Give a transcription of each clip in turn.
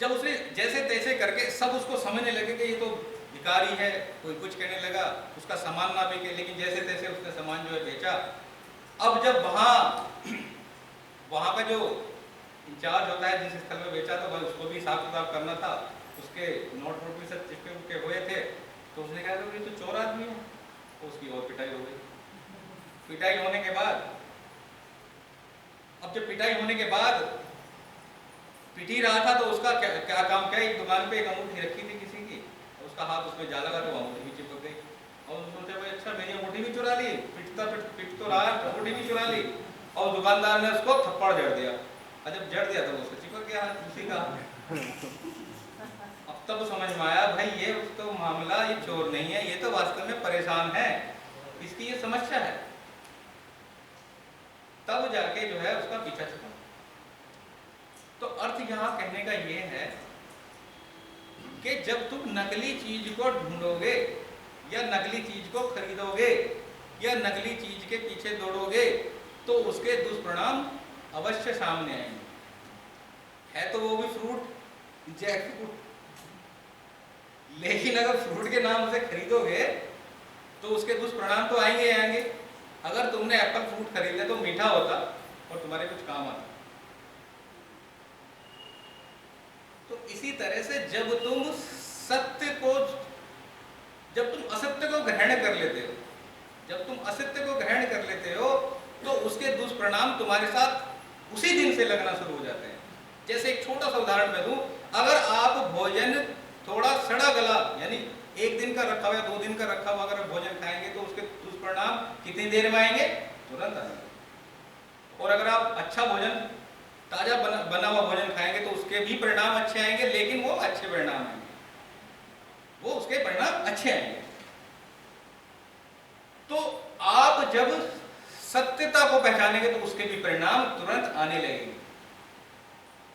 जब उसने जैसे तैसे करके सब उसको समझने लगे कि ये तो भिखारी है, कोई कुछ कहने लगा, उसका सामान ना बिके, लेकिन जैसे तैसे उसने सामान जो है बेचा। अब जब वहाँ का जो इंचार्ज होता है जिस स्थल में बेचा, तो भाई उसको भी हिसाब किताब करना था, उसके नोट वोट भी सब चिपके उपके हुए थे। तो उसने कहा कि ये तो चोर आदमी है, तो उसकी और पिटाई हो गई। पिटाई होने के बाद, अब जब पिटाई होने के बाद पिट ही रहा था, तो उसका क्या, क्या काम क्या, एक दुकान पे एक अंगूठी रखी थी किसी की, और उसका हाथ उसमें जा लगा तो अंगूठी भी चिपक गई। और उसने सोचा भाई अच्छा मेरी अंगूठी भी चुरा ली, पिट तो रहा, अंगूठी भी चुरा ली। और दुकानदार ने उसको थप्पड़ जड़ दिया, और जब जड़ दिया तो उसको चिपक गया उसी का। अब तब समझ में आया भाई ये तो मामला, ये चोर नहीं है, ये तो वास्तव में परेशान है, इसकी ये समस्या है। तब जाके जो है उसका पीछा छूटा। तो अर्थ यहां कहने का ये है कि जब तुम नकली चीज को ढूंढोगे या नकली चीज को खरीदोगे या नकली चीज के पीछे दौड़ोगे, तो उसके दुष्परिणाम अवश्य सामने आएंगे। है तो वो भी फ्रूट, जैक फ्रूट, लेकिन अगर फ्रूट के नाम से खरीदोगे तो उसके दुष्परिणाम तो आएंगे आएंगे। अगर तुमने एप्पल फ्रूट खरीदे तो मीठा होता और तुम्हारे कुछ काम आता। तो इसी तरह से जब तुम असत्य को ग्रहण कर लेते हो, जब तुम असत्य को ग्रहण कर लेते हो, तो उसके दुष्परिणाम तुम्हारे साथ उसी दिन से लगना शुरू हो जाते हैं। जैसे एक छोटा सा उदाहरण मैं दूं, अगर आप भोजन थोड़ा सड़ा गला, यानी एक दिन का रखा हुआ या 2 दिन का रखा हुआ अगर भोजन खाएंगे, तो उसके दुष्परिणाम कितनी देर में आएंगे? तुरंत आएंगे। और अगर आप अच्छा भोजन, ताजा बना हुआ भोजन खाएंगे, तो उसके भी परिणाम अच्छे आएंगे, लेकिन वो अच्छे परिणाम आएंगे, वो उसके परिणाम अच्छे आएंगे। तो आप जब सत्यता को पहचानेंगे तो उसके भी परिणाम तुरंत आने लगेंगे,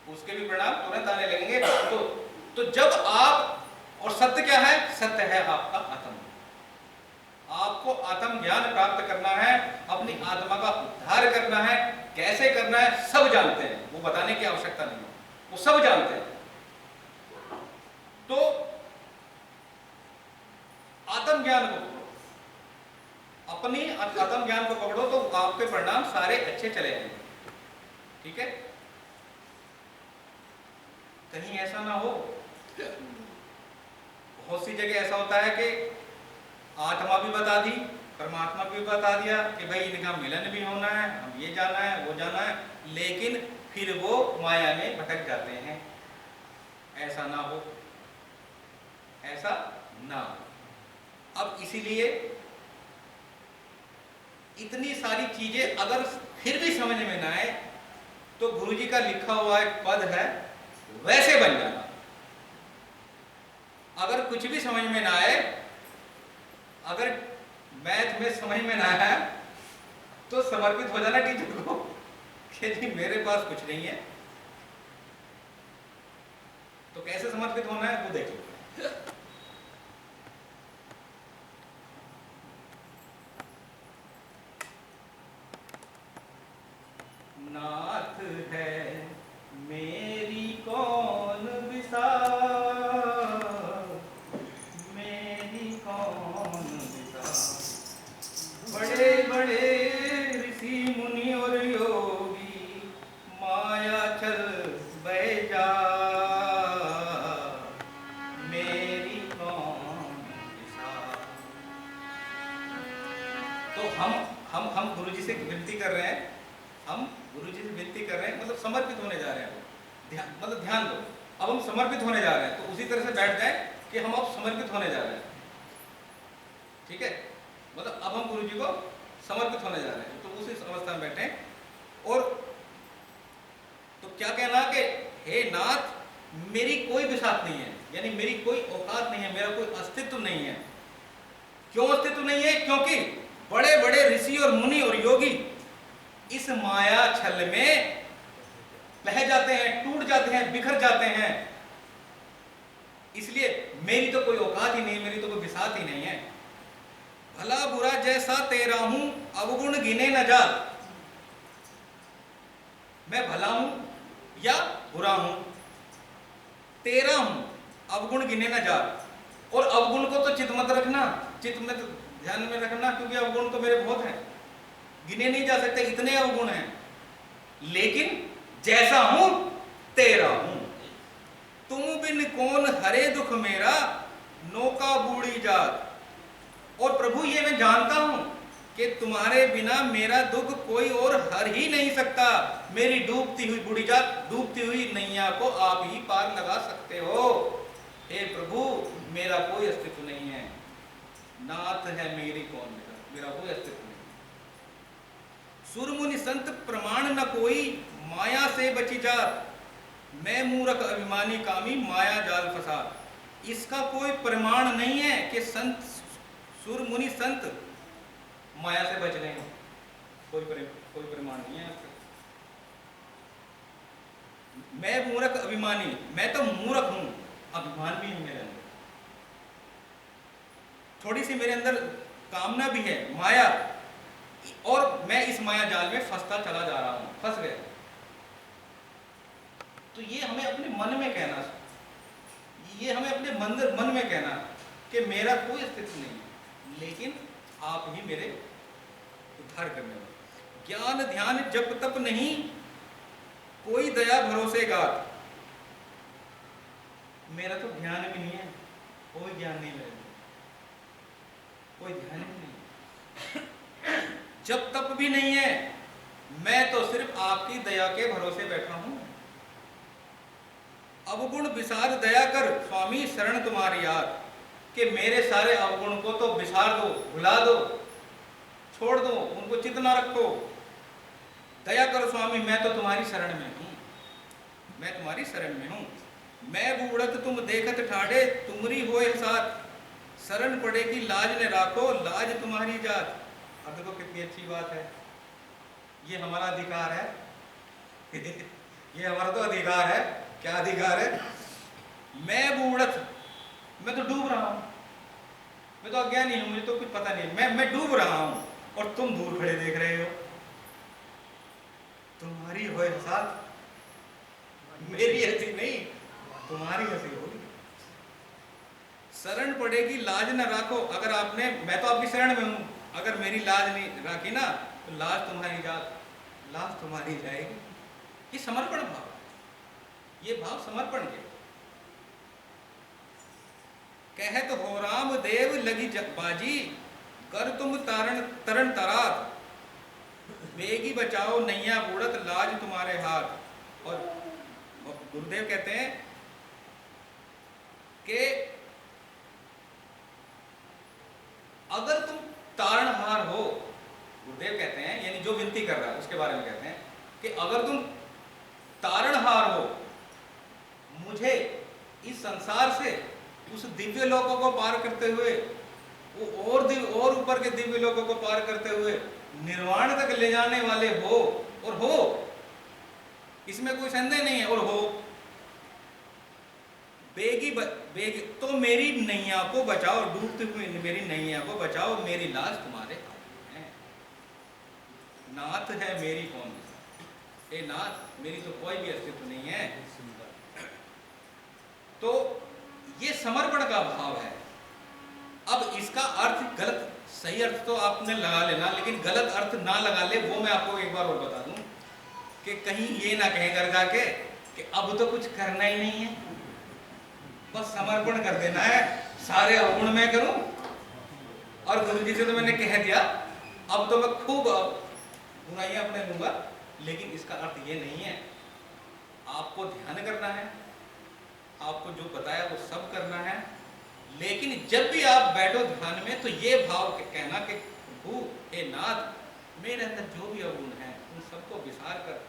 उसके भी परिणाम तुरंत आने लगेंगे। तो जब आप, और सत्य क्या है? सत्य है आपका आत्म। आपको आत्म ज्ञान प्राप्त करना है, अपनी आत्मा का उद्धार करना है। कैसे करना है सब जानते हैं, वो बताने की आवश्यकता नहीं है, वो सब जानते हैं। तो आत्म ज्ञान को पकड़ो, अपनी आत्म ज्ञान को पकड़ो, तो आपके परिणाम सारे अच्छे चले जाएंगे। ठीक है? कहीं ऐसा ना हो, बहुत सी जगह ऐसा होता है कि आत्मा भी बता दी, परमात्मा भी बता दिया कि भाई इनका मिलन भी होना है, हम ये जाना है वो जाना है, लेकिन फिर वो माया में भटक जाते हैं। ऐसा ना हो, ऐसा ना हो। अब इसीलिए इतनी सारी चीजें अगर फिर भी समझ में ना आए, तो गुरुजी का लिखा हुआ एक पद है, वैसे बन जाना। अगर कुछ भी समझ में ना आए, अगर मैथ में समझ में ना आया, तो समर्पित हो जाना टीचर को कि जी मेरे पास कुछ नहीं है। तो कैसे समर्पित होना है वो देखो। नाथ है मेरी कौन विसा, मेरी कौन विसा, बड़े बड़े ऋषि मुनि और योगी माया चल बह जा, मेरी कौन विसा। तो हम गुरुजी से विनती कर रहे हैं, हम गुरुजी से विनती कर रहे हैं, मतलब समर्पित होने जा रहे हैं। मतलब ध्यान दो, अब हम समर्पित होने जा रहे हैं, तो उसी तरह से बैठ जाए कि हम अब समर्पित होने जा रहे हैं। ठीक है? मतलब अब हम गुरुजी को समर्पित होने जा रहे हैं, तो उसी अवस्था में बैठे। और तो क्या कहना कि हे नाथ, मेरी कोई विसात नहीं है, यानी मेरी कोई औकात नहीं है, मेरा कोई अस्तित्व नहीं है। क्यों अस्तित्व नहीं है? क्योंकि बड़े बड़े ऋषि और मुनि और योगी इस माया छल में बह जाते हैं, टूट जाते हैं, बिखर जाते हैं। इसलिए मेरी तो कोई औकात ही नहीं, मेरी तो कोई विसात ही नहीं है। भला बुरा जैसा तेरा हूं, अवगुण गिने न जा। मैं भला हूं या बुरा हूं, तेरा हूं, अवगुण गिने ना जा। और अवगुण को तो चित मत रखना, चित में तो ध्यान में रखना, क्योंकि अवगुण तो मेरे बहुत हैं, गिने नहीं जा सकते, इतने अवगुण हैं। लेकिन जैसा हूं तेरा हूं, तुम बिन कौन हरे दुख मेरा, नौका बूढ़ी जात। और प्रभु ये मैं जानता हूं कि तुम्हारे बिना मेरा दुख कोई और हर ही नहीं सकता। मेरी डूबती हुई बूढ़ी जात, डूबती हुई नैया को आप ही पार लगा सकते हो। हे प्रभु, मेरा कोई अस्तित्व नहीं है, नाथ है मेरी कौन, मेरा कोई अस्तित्व नहीं। सुर मुनि संत प्रमाण न कोई, माया से बची जात। मैं मूर्ख अभिमानी कामी, माया जाल फसा। इसका कोई प्रमाण नहीं है कि संत, सुर मुनि संत माया से बच गए, कोई प्रमाण नहीं है। मैं मूर्ख अभिमानी, मैं तो मूर्ख हूं, अभिमान भी है मेरे अंदर, थोड़ी सी मेरे अंदर कामना भी है, माया, और मैं इस माया जाल में फंसता चला जा रहा हूं, फंस गया। तो ये हमें अपने मन में कहना, ये हमें अपने मन में कहना कि मेरा कोई अस्तित्व नहीं है, लेकिन आप ही मेरे उद्धार करने वाले। ज्ञान ध्यान जप तप नहीं, कोई दया भरोसे गात। मेरा तो ध्यान भी नहीं है, कोई ज्ञान नहीं मेरे, कोई ध्यान भी नहीं, जब तप भी नहीं है, मैं तो सिर्फ आपकी दया के भरोसे बैठा हूं। अवगुण विसार दया कर, स्वामी शरण तुम्हारी याद। कि मेरे सारे अवगुण को तो विसार दो, भुला दो, छोड़ दो, उनको चित ना रखो। दया करो स्वामी, मैं तो तुम्हारी शरण में हूं, मैं तुम्हारी शरण में हूं। मैं बूढ़त तुम देखत ठाड़े, तुमरी होए साथ। शरण पड़ेगी लाज ने राखो, लाज तुम्हारी जात। अब देखो कितनी अच्छी बात है, ये हमारा अधिकार है ये हमारा तो अधिकार है। क्या अधिकार है? मैं बूढ़त, मैं तो डूब रहा हूं, मैं तो अज्ञानी हूं, मुझे तो कुछ पता नहीं, मैं डूब रहा हूं, और तुम दूर खड़े देख रहे हो। तुम्हारी होए साथ, मेरी हंसी नहीं, तुम्हारी हंसी होगी। शरण पड़ेगी लाज न राखो, अगर आपने, मैं तो आपकी शरण में हूं, अगर मेरी लाज नहीं राखी ना, तो लाज तुम्हारी जात, लाज तुम्हारी जाएगी। ये समर्पण भाव, ये भाव समर्पण के। कहत हो राम देव लगी बाजी, कर तुम तरन तरात। बेगी बचाओ नैया बूढ़त, लाज तुम्हारे हाथ। और गुरुदेव कहते हैं कि अगर तुम तारणहार हो, गुरुदेव कहते हैं, यानी जो विनती कर रहा है उसके बारे में कहते हैं कि अगर तुम तारणहार हो, मुझे इस संसार से उस दिव्य लोकों को पार करते हुए, वो और ऊपर के दिव्य लोकों को पार करते हुए निर्वाण तक ले जाने वाले हो, और हो, इसमें कोई संदेह नहीं है, और हो, बेगी तो मेरी नैया को बचाओ, डूबती हुई मेरी नैया को बचाओ, मेरी लाज तुम्हारे हाथ में है। नाथ है मेरी कौन, ए नाथ, मेरी तो कोई भी अस्तित्व नहीं है। तो ये समर्पण का भाव है। अब इसका अर्थ गलत, सही अर्थ तो आपने लगा लेना, लेकिन गलत अर्थ ना लगा ले, वो मैं आपको एक बार और बता दूं कि कहीं ये ना कहें कर जाके कि अब तो कुछ करना ही नहीं है, बस समर्पण कर देना है, सारे अवगुण मैं करूं, और गुरु जी से तो मैंने कह दिया, अब तो मैं खूब बुराइयां अपने लूंगा। लेकिन इसका अर्थ ये नहीं है। आपको ध्यान करना है, आपको जो बताया वो सब करना है, लेकिन जब भी आप बैठो ध्यान में, तो ये भाव कहना कि प्रभु हे नाथ, मेरे अंदर जो भी अवगुण है उन सबको विसार कर,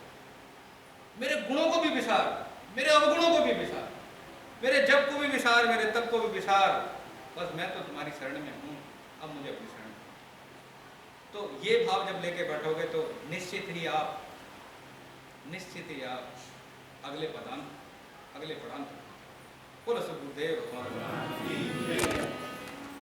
मेरे गुणों को भी विसार, मेरे अवगुणों को भी विसार, मेरे जप को भी विसार, मेरे तप को भी विसार, बस मैं तो तुम्हारी शरण में हूं, अब मुझे अपनी शरण। तो ये भाव जब लेके बैठोगे तो निश्चित ही आप अगले पदान, अगले पढ़ान, बोलो सद्गुरुदेव भगवान।